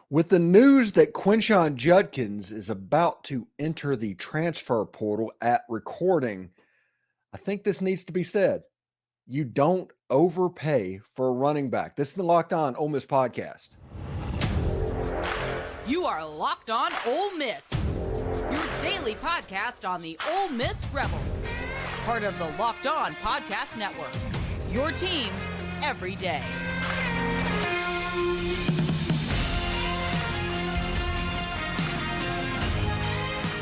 With the news that Quinshon Judkins is about to enter the transfer portal at recording, I think this needs to be said. You don't overpay for a running back. This is the Locked On Ole Miss podcast. You are Locked On Ole Miss, your daily podcast on the Ole Miss Rebels, part of the Locked On Podcast Network, your team every day.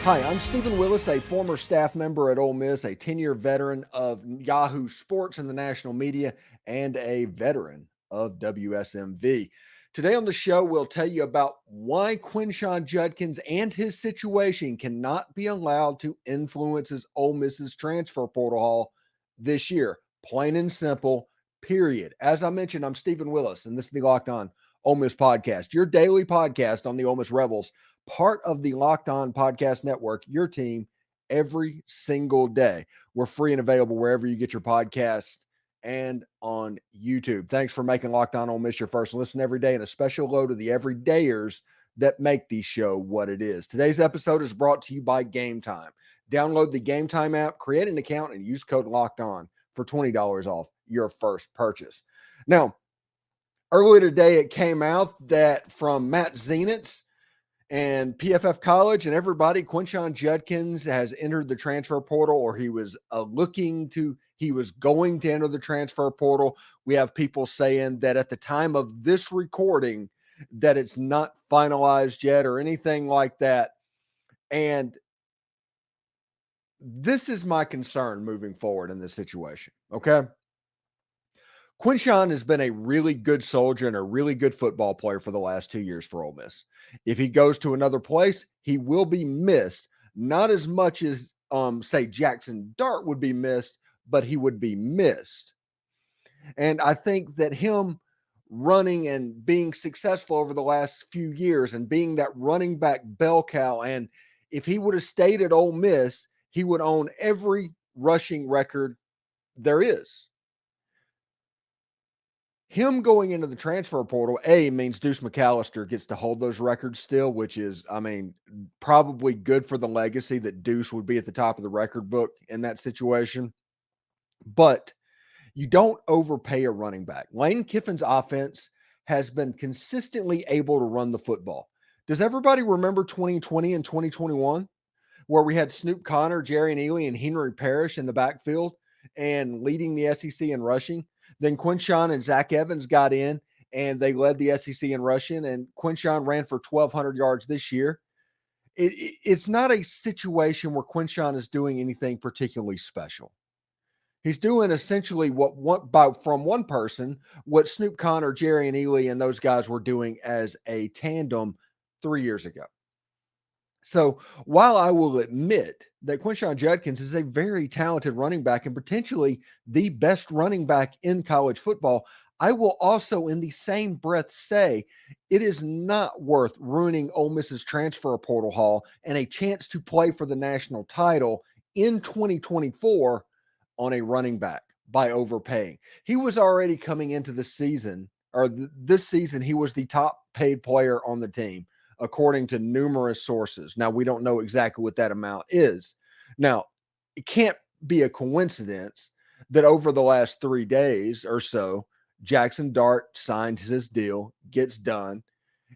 Hi, I'm Stephen Willis, a former staff member at Ole Miss, a 10-year veteran of Yahoo Sports and the national media, and a veteran of WSMV. Today on the show, we'll tell you about why Quinshon Judkins and his situation cannot be allowed to influence his Ole Miss's transfer portal haul this year. Plain and simple, period. As I mentioned, I'm Stephen Willis, and this is the Locked On Ole Miss podcast, your daily podcast on the Ole Miss Rebels, part of the Locked On Podcast Network, your team every single day. We're free and available wherever you get your podcast and on YouTube. Thanks for making Locked On Ole Miss your first listen every day, and a special hello to the everydayers that make the show what it is. Today's episode is brought to you by Game Time. Download the Game Time app, create an account, and use code Locked On for $20 off your first purchase. Now, earlier today, it came out that from Matt Zenitz and PFF College and everybody, Quinshon Judkins has entered the transfer portal, or he was going to enter the transfer portal. We have people saying that at the time of this recording that it's not finalized yet or anything like that. And this is my concern moving forward in this situation. Okay. Quinshon has been a really good soldier and a really good football player for the last 2 years for Ole Miss. If he goes to another place, he will be missed. Not as much as, say, Jaxson Dart would be missed, but he would be missed. And I think that him running and being successful over the last few years and being that running back bell cow, and if he would have stayed at Ole Miss, he would own every rushing record there is. Him going into the transfer portal, means Deuce McAllister gets to hold those records still, which is, probably good for the legacy that Deuce would be at the top of the record book in that situation. But you don't overpay a running back. Lane Kiffin's offense has been consistently able to run the football. Does everybody remember 2020 and 2021, where we had Snoop Connor, Jerry Neely, and Henry Parrish in the backfield and leading the SEC in rushing? Then Quinshon and Zach Evans got in, and they led the SEC in rushing, and Quinshon ran for 1,200 yards this year. It's not a situation where Quinshon is doing anything particularly special. He's doing essentially from one person, what Snoop Connor, Jerry and Ely, and those guys were doing as a tandem 3 years ago. So while I will admit that Quinshon Judkins is a very talented running back and potentially the best running back in college football, I will also in the same breath say it is not worth ruining Ole Miss's transfer portal haul and a chance to play for the national title in 2024 on a running back by overpaying. He was already coming into the season, or this season, he was the top paid player on the team, according to numerous sources. Now, we don't know exactly what that amount is. Now, it can't be a coincidence that over the last 3 days or so, Jaxson Dart signs his deal, gets done.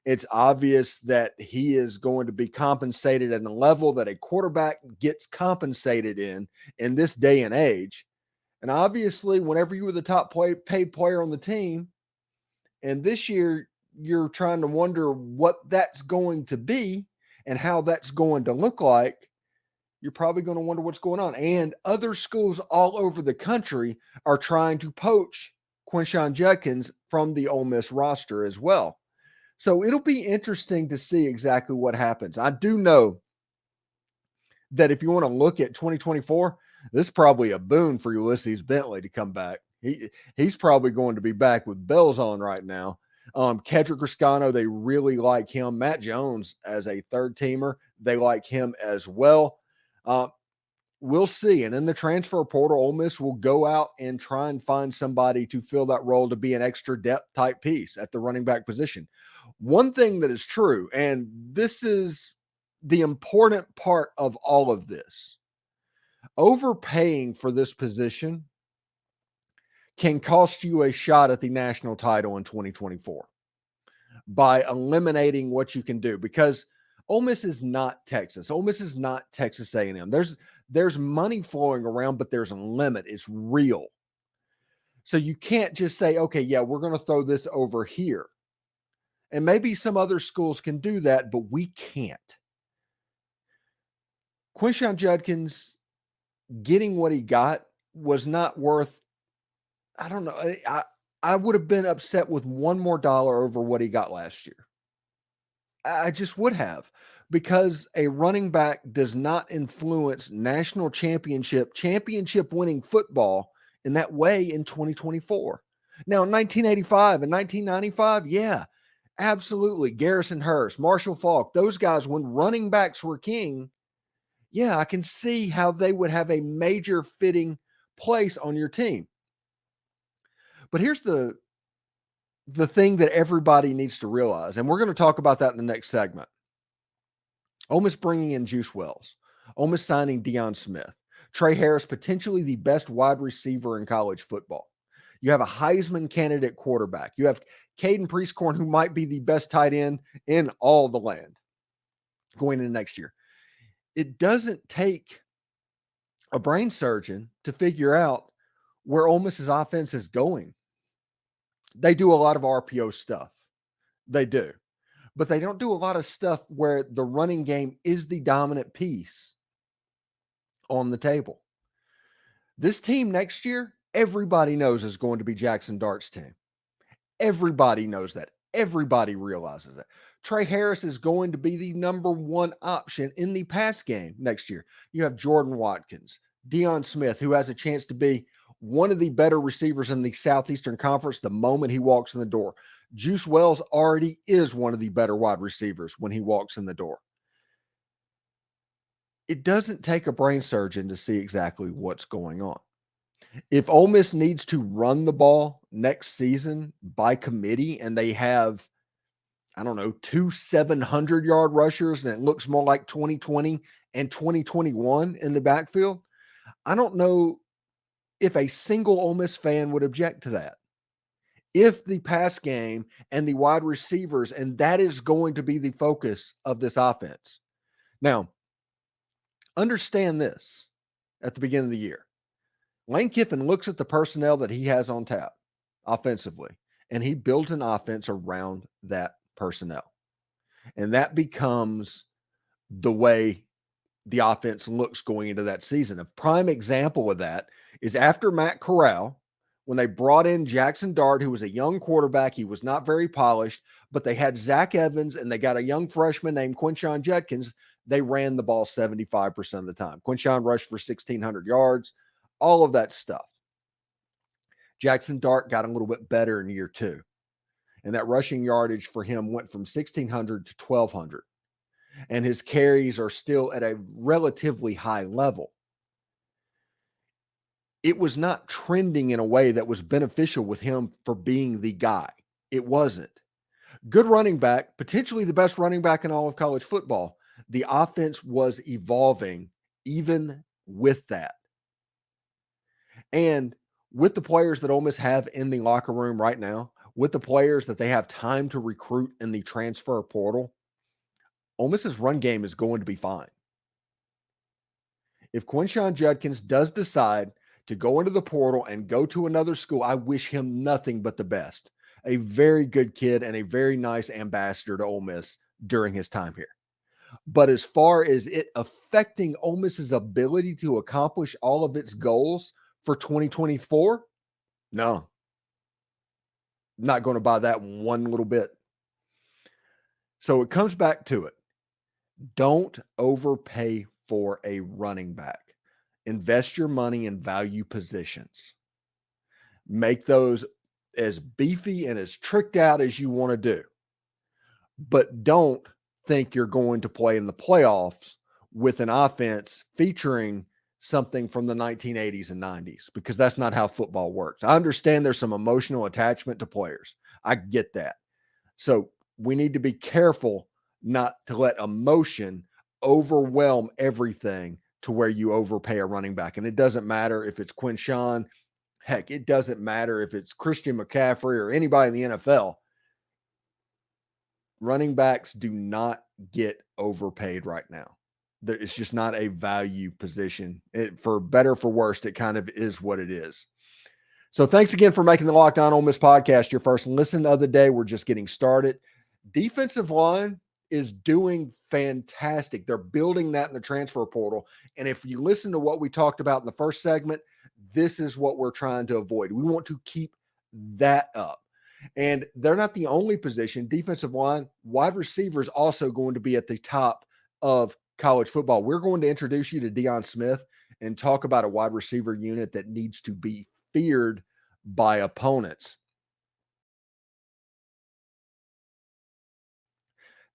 It's obvious that he is going to be compensated at a level that a quarterback gets compensated in this day and age. And obviously, whenever you were the top paid player on the team, and this year you're trying to wonder what that's going to be and how that's going to look like, you're probably going to wonder what's going on. And other schools all over the country are trying to poach Quinshon Judkins from the Ole Miss roster as well. So it'll be interesting to see exactly what happens. I do know that if you want to look at 2024, this is probably a boon for Ullysses Bentley to come back. He's probably going to be back with bells on right now. Kedrick Reecano, they really like him. Matt Jones as a third teamer, they like him as well. We'll see. And in the transfer portal, Ole Miss will go out and try and find somebody to fill that role to be an extra depth type piece at the running back position. One thing that is true, and this is the important part of all of this, overpaying for this position can cost you a shot at the national title in 2024 by eliminating what you can do, because Ole Miss is not Texas. Ole Miss is not Texas A&M. There's money flowing around, but there's a limit. It's real. So you can't just say, okay, yeah, we're going to throw this over here. And maybe some other schools can do that, but we can't. Quinshon Judkins getting what he got was not worth, I don't know. I would have been upset with $1 more over what he got last year. I just would have, because a running back does not influence national championship winning football in that way in 2024. Now, in 1985 and 1995, yeah, absolutely. Garrison Hurst, Marshall Faulk, those guys, when running backs were king, yeah, I can see how they would have a major fitting place on your team. But here's the thing that everybody needs to realize, and we're going to talk about that in the next segment. Ole Miss bringing in Juice Wells. Ole Miss signing Deion Smith. Trey Harris, potentially the best wide receiver in college football. You have a Heisman candidate quarterback. You have Caden Priestcorn, who might be the best tight end in all the land going into next year. It doesn't take a brain surgeon to figure out where Ole Miss's offense is going. They do a lot of RPO stuff. They do. But they don't do a lot of stuff where the running game is the dominant piece on the table. This team next year, everybody knows is going to be Jaxson Dart's team. Everybody knows that. Everybody realizes that. Trey Harris is going to be the number one option in the pass game next year. You have Jordan Watkins, Deion Smith, who has a chance to be one of the better receivers in the Southeastern Conference the moment he walks in the door. Juice Wells already is one of the better wide receivers when he walks in the door. It doesn't take a brain surgeon to see exactly what's going on. If Ole Miss needs to run the ball next season by committee and they have, I don't know, 2 700-yard rushers and it looks more like 2020 and 2021 in the backfield, I don't know if a single Ole Miss fan would object to that. If the pass game and the wide receivers, and that is going to be the focus of this offense. Now, understand this at the beginning of the year. Lane Kiffin looks at the personnel that he has on tap offensively, and he builds an offense around that personnel. And that becomes the way the offense looks going into that season. A prime example of that is after Matt Corral, when they brought in Jaxson Dart, who was a young quarterback. He was not very polished, but they had Zach Evans and they got a young freshman named Quinshon Judkins. They ran the ball 75% of the time. Quinshon rushed for 1,600 yards, all of that stuff. Jaxson Dart got a little bit better in year 2. And that rushing yardage for him went from 1,600 to 1,200. And his carries are still at a relatively high level. It was not trending in a way that was beneficial with him for being the guy. It wasn't. Good running back, potentially the best running back in all of college football. The offense was evolving even with that. And with the players that Ole Miss have in the locker room right now, with the players that they have time to recruit in the transfer portal, Ole Miss's run game is going to be fine. If Quinshon Judkins does decide to go into the portal and go to another school, I wish him nothing but the best. A very good kid and a very nice ambassador to Ole Miss during his time here. But as far as it affecting Ole Miss's ability to accomplish all of its goals for 2024, no. Not going to buy that one little bit. So it comes back to it. Don't overpay for a running back. Invest your money in value positions. Make those as beefy and as tricked out as you want to do. But don't think you're going to play in the playoffs with an offense featuring something from the 1980s and 90s, because that's not how football works. I understand there's some emotional attachment to players. I get that. So we need to be careful not to let emotion overwhelm everything to where you overpay a running back. And it doesn't matter if it's Quinshon. Heck, it doesn't matter if it's Christian McCaffrey or anybody in the NFL. Running backs do not get overpaid right now. It's just not a value position. For better or for worse, it kind of is what it is. So thanks again for making the Locked On Ole Miss podcast your first listen of the day. We're just getting started. Defensive line is doing fantastic. They're building that in the transfer portal. And if you listen to what we talked about in the first segment, this is what we're trying to avoid. We want to keep that up. And they're not the only position. Defensive line, wide receiver is also going to be at the top of college football. We're going to introduce you to Deion Smith and talk about a wide receiver unit that needs to be feared by opponents.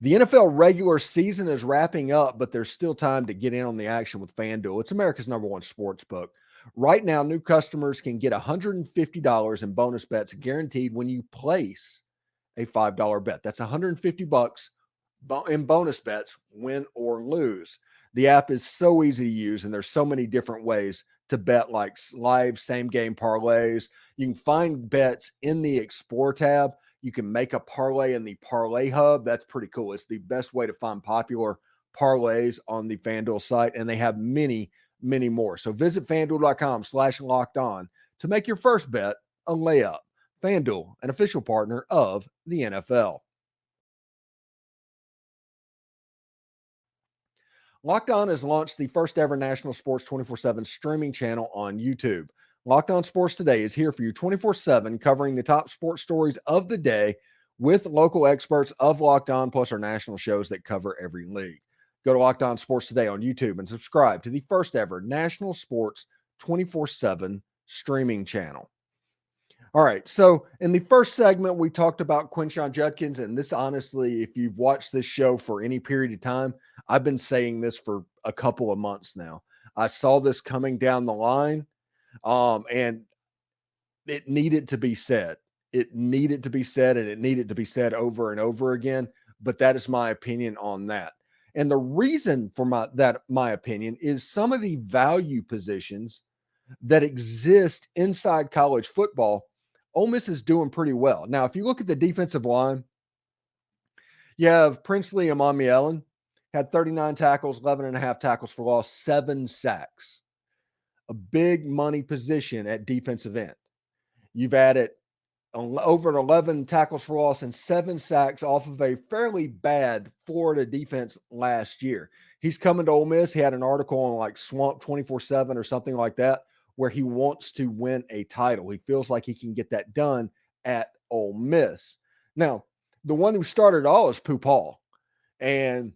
The NFL regular season is wrapping up, but there's still time to get in on the action with FanDuel. It's America's #1 sports book. Right now, new customers can get $150 in bonus bets guaranteed when you place a $5 bet. That's $150 in bonus bets, win or lose. The app is so easy to use, and there's so many different ways to bet, like live same-game parlays. You can find bets in the Explore tab. You can make a parlay in the Parlay Hub. That's pretty cool. It's the best way to find popular parlays on the FanDuel site, and they have many more. So visit FanDuel.com/lockedon to make your first bet a layup. FanDuel, an official partner of the NFL. Locked On has launched the first ever national sports 24/7 streaming channel on YouTube. Locked On Sports Today is here for you 24/7, covering the top sports stories of the day with local experts of Locked On, plus our national shows that cover every league. Go to Locked On Sports Today on YouTube and subscribe to the first ever national sports 24/7 streaming channel. All right, so in the first segment, we talked about Quinshon Judkins, and this, honestly, if you've watched this show for any period of time, I've been saying this for a couple of months now. I saw this coming down the line, and it needed to be said. It needed to be said, and it needed to be said over and over again, but that is my opinion on that. And the reason for my opinion is some of the value positions that exist inside college football, Ole Miss is doing pretty well. Now, if you look at the defensive line, you have Princely Umanmielen, had 39 tackles, 11.5 tackles for loss, 7 sacks. A big money position at defensive end. You've added over 11 tackles for loss and 7 sacks off of a fairly bad Florida defense last year. He's coming to Ole Miss. He had an article on like Swamp 24/7 or something like that, where he wants to win a title. He feels like he can get that done at Ole Miss. Now, the one who started all is Pooh Paul, and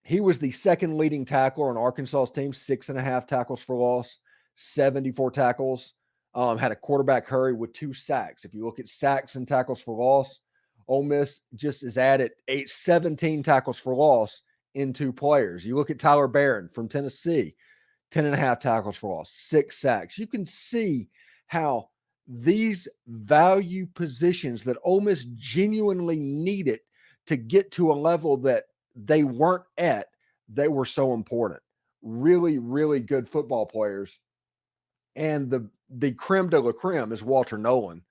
he was the second leading tackler on Arkansas's team, 6.5 tackles for loss, 74 tackles, had a quarterback hurry with 2 sacks. If you look at sacks and tackles for loss, Ole Miss just has added 17 tackles for loss in 2 players. You look at Tyler Barron from Tennessee, 10.5 tackles for loss, 6 sacks. You can see how these value positions that Ole Miss genuinely needed to get to a level that they weren't at, they were so important. Really, really good football players. And the creme de la creme is Walter Nolen,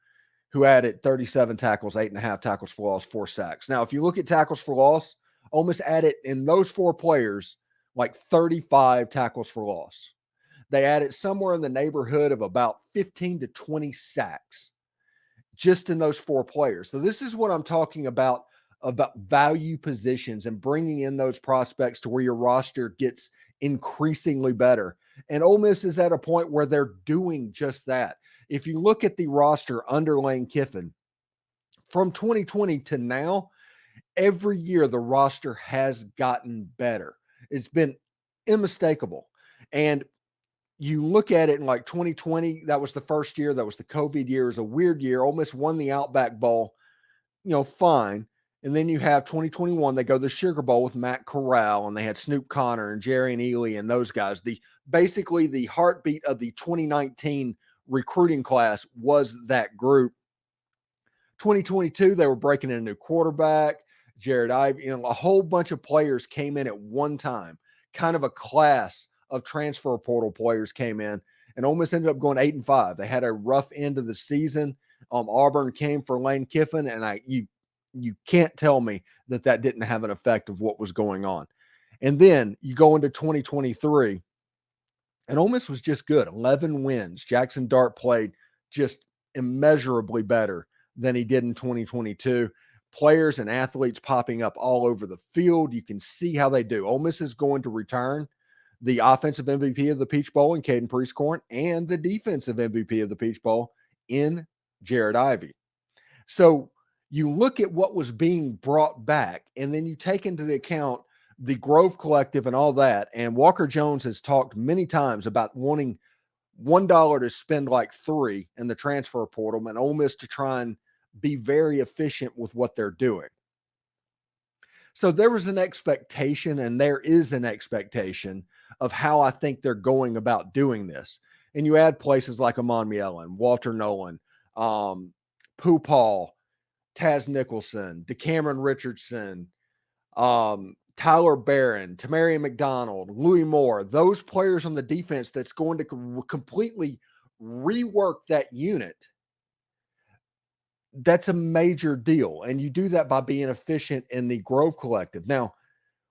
who added 37 tackles, 8.5 tackles for loss, 4 sacks. Now, if you look at tackles for loss, Ole Miss added in those 4 players like 35 tackles for loss. They added somewhere in the neighborhood of about 15 to 20 sacks just in those 4 players. So this is what I'm talking about value positions and bringing in those prospects to where your roster gets increasingly better. And Ole Miss is at a point where they're doing just that. If you look at the roster under Lane Kiffin, from 2020 to now, every year the roster has gotten better. It's been unmistakable. And you look at it in like 2020, that was the first year. That was the COVID year. It was a weird year. Ole Miss won the Outback Bowl, fine. And then you have 2021, they go to the Sugar Bowl with Matt Corral, and they had Snoop Connor and Jerry and Ely and those guys. Basically the heartbeat of the 2019 recruiting class was that group. 2022, they were breaking in a new quarterback. Jared Ivey, a whole bunch of players came in at one time, kind of a class of transfer portal players came in, and Ole Miss ended up going 8-5. They had a rough end of the season. Auburn came for Lane Kiffin, and you can't tell me that didn't have an effect of what was going on. And then you go into 2023, and Ole Miss was just good. 11 wins. Jaxson Dart played just immeasurably better than he did in 2022. Players and athletes popping up all over the field. You can see how they do. Ole Miss is going to return the offensive MVP of the Peach Bowl in Caden Prieskorn and the defensive MVP of the Peach Bowl in Jared Ivey. So you look at what was being brought back, and then you take into the account the Grove Collective and all that. And Walker Jones has talked many times about wanting $1 to spend like $3 in the transfer portal, and Ole Miss to try and be very efficient with what they're doing. So there was an expectation, and there is an expectation of how I think they're going about doing this. And you add places like Umanmielen, Walter Nolen, Pooh Paul, Taz Nicholson, DeCameron Richardson, Tyler Barron, Tamarian McDonald, Louis Moore, those players on the defense that's going to completely rework that unit. That's a major deal. And you do that by being efficient in the Grove Collective. Now,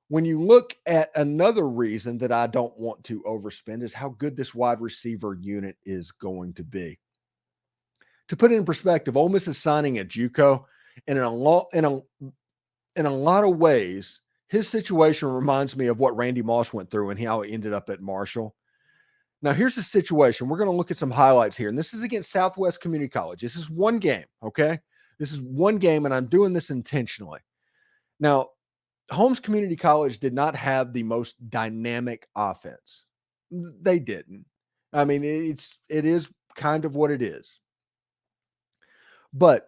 when you look at another reason that I don't want to overspend is how good this wide receiver unit is going to be. To put it in perspective, Ole Miss is signing a JUCO, and in a lot of ways, his situation reminds me of what Randy Moss went through and how he ended up at Marshall. Now, here's the situation. We're going to look at some highlights here, and this is against Southwest Community College. This is one game, okay? This is one game, and I'm doing this intentionally. Now, Holmes Community College did not have the most dynamic offense. They didn't. I mean, it is kind of what it is. But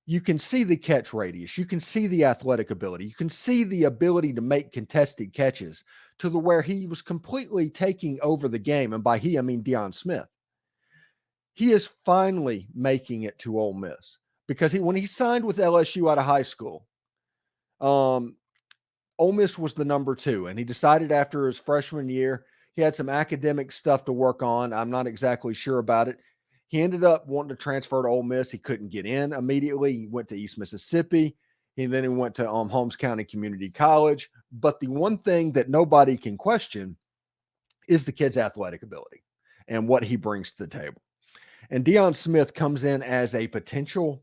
you can see the catch radius. You can see the athletic ability. You can see the ability to make contested catches to the where he was completely taking over the game. And by he, I mean Deion Smith. He is finally making it to Ole Miss because when he signed with LSU out of high school, Ole Miss was the number 2. And he decided after his freshman year, he had some academic stuff to work on. I'm not exactly sure about it. He ended up wanting to transfer to Ole Miss. He couldn't get in immediately. He went to East Mississippi. And then he went to Holmes County Community College. But the one thing that nobody can question is the kid's athletic ability and what he brings to the table. And Deion Smith comes in as a potential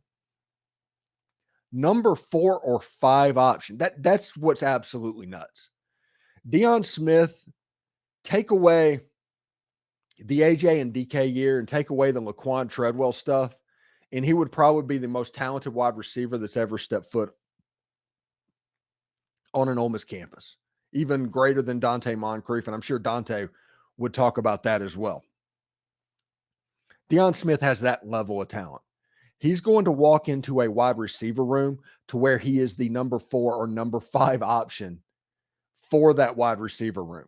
number 4 or 5 option. That's what's absolutely nuts. Deion Smith, take away the AJ and DK year and take away the Laquan Treadwell stuff, and he would probably be the most talented wide receiver that's ever stepped foot on an Ole Miss campus, even greater than Dante Moncrief, and I'm sure Dante would talk about that as well. Deion Smith has that level of talent. He's going to walk into a wide receiver room to where he is the number 4 or number 5 option for that wide receiver room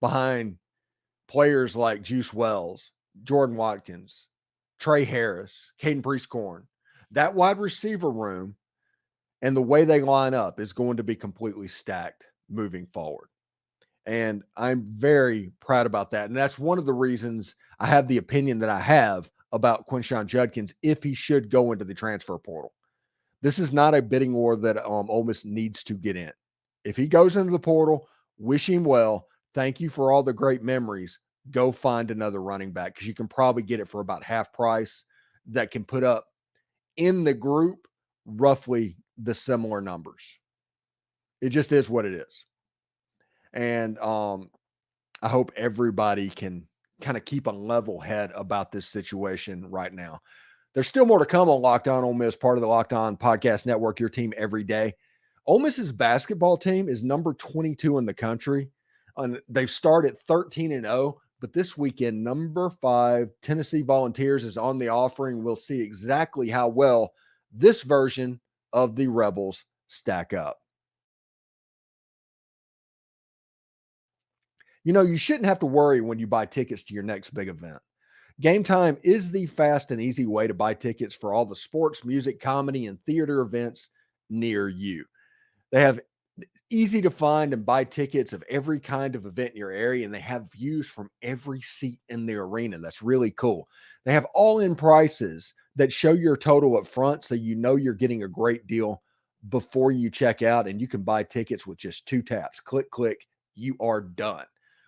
behind players like Juice Wells, Jordan Watkins, Trey Harris, Caden Prieskorn. That wide receiver room and the way they line up is going to be completely stacked moving forward. And I'm very proud about that. And that's one of the reasons I have the opinion that I have about Quinshon Judkins if he should go into the transfer portal. This is not a bidding war that Ole Miss needs to get in. If he goes into the portal, wish him well. Thank you for all the great memories. Go find another running back because you can probably get it for about half price that can put up in the group roughly the similar numbers. It just is what it is. And I hope everybody can kind of keep a level head about this situation right now. There's still more to come on Locked On Ole Miss, part of the Locked On Podcast Network, your team every day. Ole Miss's basketball team is number 22 in the country. They've started 13-0, but this weekend, number 5, Tennessee Volunteers is on the offering. We'll see exactly how well this version of the Rebels stack up. You know, you shouldn't have to worry when you buy tickets to your next big event. Game Time is the fast and easy way to buy tickets for all the sports, music, comedy, and theater events near you. They have easy to find and buy tickets of every kind of event in your area, and they have views from every seat in the arena. That's really cool. They have all-in prices that show your total up front, so you know you're getting a great deal before you check out, and you can buy tickets with just 2 taps. Click, click, you are done.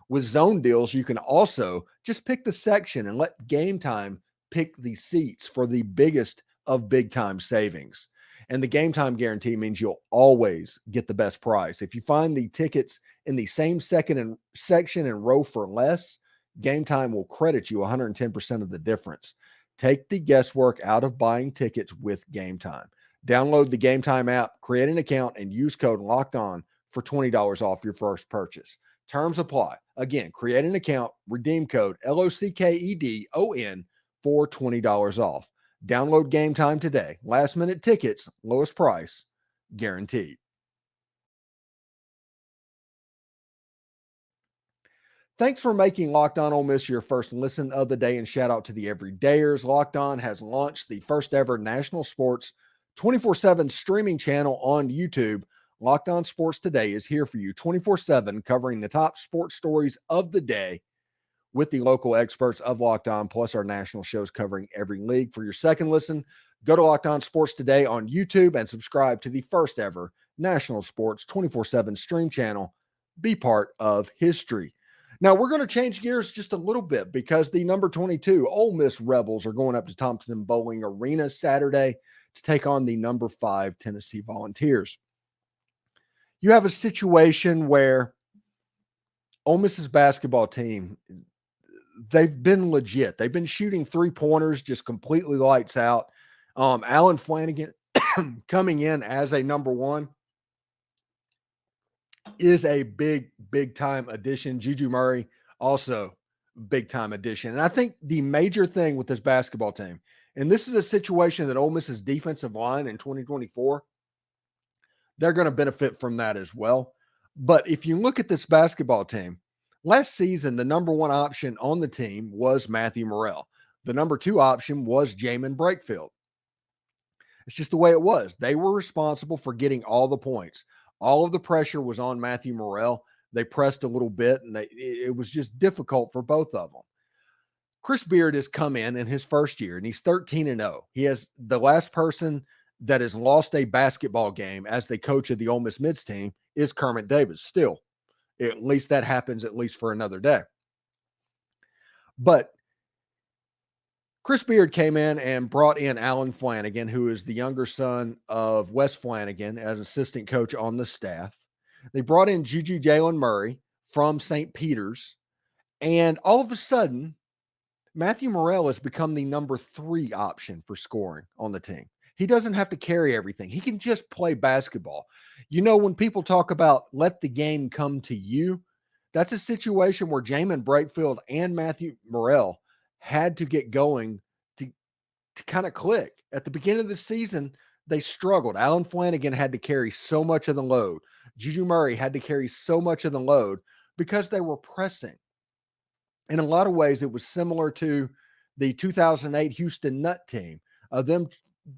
With zone deals, you can also just pick the section and let Game Time pick the seats for the biggest of big time savings. And the Game Time guarantee means you'll always get the best price. If you find the tickets in the same section and row for less, Game Time will credit you 110% of the difference. Take the guesswork out of buying tickets with Game Time. Download the Game Time app, create an account, and use code Locked On for $20 off your first purchase. Terms apply. Again, create an account, redeem code LOCKEDON for $20 off. Download Game Time today. Last minute tickets, lowest price, guaranteed. Thanks for making Locked On Ole Miss your first listen of the day, and shout out to the everydayers. Locked On has launched the first ever national sports 24/7 streaming channel on YouTube. Locked On Sports Today is here for you 24/7, covering the top sports stories of the day with the local experts of Locked On, plus our national shows covering every league. For your second listen, go to Locked On Sports Today on YouTube and subscribe to the first ever national sports 24/7 stream channel. Be part of history. Now, we're going to change gears just a little bit because the number 22 Ole Miss Rebels are going up to Thompson-Boling Arena Saturday to take on the number 5 Tennessee Volunteers. You have a situation where Ole Miss's basketball team, they've been legit. They've been shooting 3-pointers just completely lights out. Alan Flanagan coming in as a number 1 is a big time addition. Juju Murray, also big time addition. And I think the major thing with this basketball team, and this is a situation that Ole Miss's defensive line in 2024, they're going to benefit from that as well. But if you look at this basketball team, last season, the number 1 option on the team was Matthew Morrell. The number 2 option was Jamin Brakefield. It's just the way it was. They were responsible for getting all the points. All of the pressure was on Matthew Morrell. They pressed a little bit, and it was just difficult for both of them. Chris Beard has come in his first year, and he's 13-0. He has the last person that has lost a basketball game as the coach of the Ole Miss Mids team is Kermit Davis. Still, at least that happens at least for another day. But Chris Beard came in and brought in Alan Flanagan, who is the younger son of Wes Flanagan, as assistant coach on the staff. They brought in Juju Jalen Murray from St. Peter's, and all of a sudden, Matthew Morrell has become the number 3 option for scoring on the team. He doesn't have to carry everything. He can just play basketball. You know, when people talk about let the game come to you, that's a situation where Jamin Brakefield and Matthew Morrell had to get going to kind of click. At the beginning of the season, they struggled. Alan Flanagan had to carry so much of the load. Juju Murray had to carry so much of the load because they were pressing. In a lot of ways, it was similar to the 2008 Houston Nutt team, them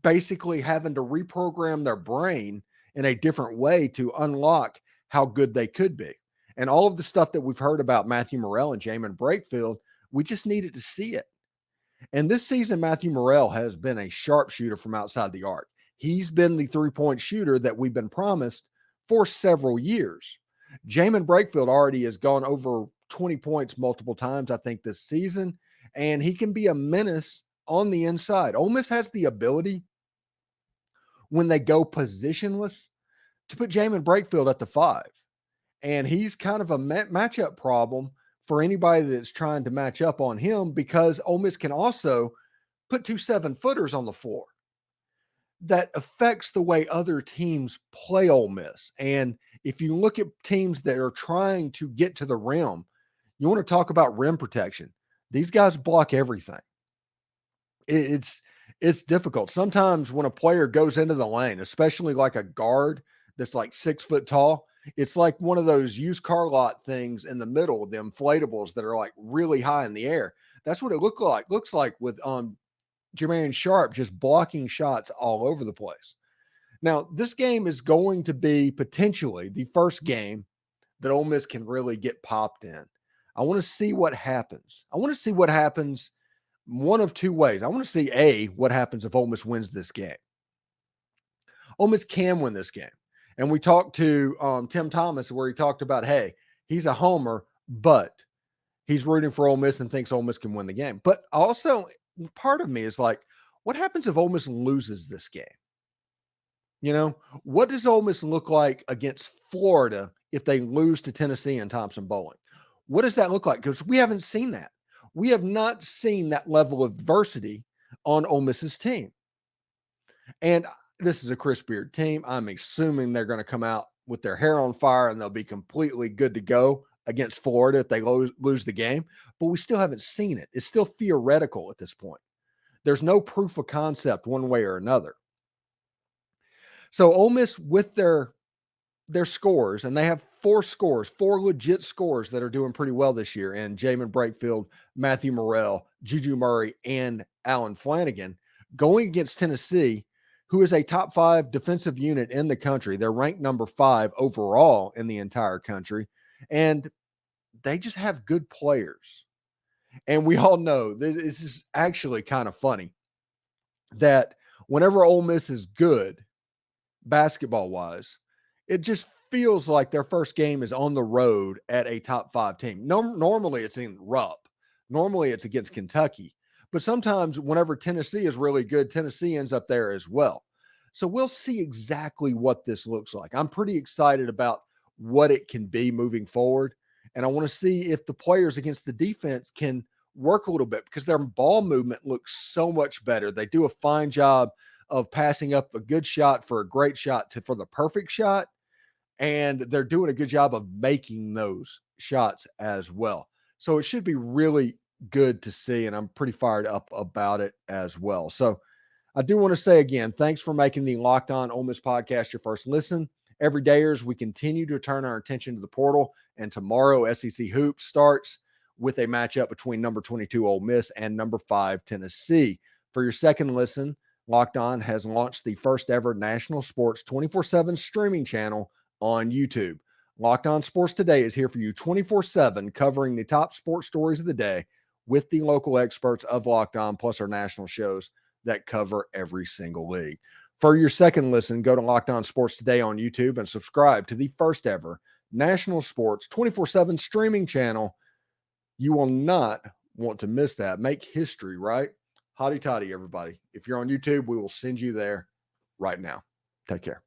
basically having to reprogram their brain in a different way to unlock how good they could be. And all of the stuff that we've heard about Matthew Morrell and Jamin Brakefield, we just needed to see it. And this season, Matthew Morrell has been a sharpshooter from outside the arc. He's been the 3-point shooter that we've been promised for several years. Jamin Brakefield already has gone over 20 points multiple times, I think, this season, and he can be a menace on the inside. Ole Miss has the ability, when they go positionless, to put Jamin Brakefield at the 5. And he's kind of a matchup problem for anybody that's trying to match up on him, because Ole Miss can also put 2 7-footers on the floor. That affects the way other teams play Ole Miss. And if you look at teams that are trying to get to the rim, you want to talk about rim protection. These guys block everything. It's difficult. Sometimes when a player goes into the lane, especially like a guard that's like 6 foot tall, it's like one of those used car lot things in the middle, the inflatables that are like really high in the air. That's what it looks like with Jermaine Sharp just blocking shots all over the place. Now, this game is going to be potentially the first game that Ole Miss can really get popped in. I want to see what happens. I want to see what happens one of two ways. I want to see what happens if Ole Miss wins this game. Ole Miss can win this game. And we talked to Tim Thomas where he talked about, hey, he's a homer, but he's rooting for Ole Miss and thinks Ole Miss can win the game. But also, part of me is like, what happens if Ole Miss loses this game? You know, what does Ole Miss look like against Florida if they lose to Tennessee and Thompson Bowling? What does that look like? Because we haven't seen that. We have not seen that level of adversity on Ole Miss's team. And this is a Chris Beard team. I'm assuming they're going to come out with their hair on fire and they'll be completely good to go against Florida if they lose the game. But we still haven't seen it. It's still theoretical at this point. There's no proof of concept one way or another. So Ole Miss with their scores, and they have four legit scores that are doing pretty well this year, and Jamin Brakefield, Matthew Morrell, Juju Murray, and Alan Flanagan, going against Tennessee, who is a top 5 defensive unit in the country. They're ranked number 5 overall in the entire country, and they just have good players. And we all know this is actually kind of funny that whenever Ole Miss is good, basketball-wise, it just feels like their first game is on the road at a top 5 team. Normally it's in Rupp. Normally it's against Kentucky. But sometimes whenever Tennessee is really good, Tennessee ends up there as well. So we'll see exactly what this looks like. I'm pretty excited about what it can be moving forward. And I want to see if the players against the defense can work a little bit because their ball movement looks so much better. They do a fine job of passing up a good shot for a great shot for the perfect shot. And they're doing a good job of making those shots as well. So it should be really good to see. And I'm pretty fired up about it as well. So I do want to say again, thanks for making the Locked On Ole Miss podcast your first listen. Every dayers, we continue to turn our attention to the portal. And tomorrow, SEC Hoops starts with a matchup between number 22 Ole Miss and number 5 Tennessee. For your second listen, Locked On has launched the first ever national sports 24/7 streaming channel on YouTube. Locked On Sports Today is here for you 24/7, covering the top sports stories of the day with the local experts of Locked On, plus our national shows that cover every single league. For your second listen, go to Locked On Sports Today on YouTube and subscribe to the first ever national sports 24/7 streaming channel. You will not want to miss that. Make history, right? Hotty toddy, everybody. If you're on YouTube, we will send you there right now. Take care.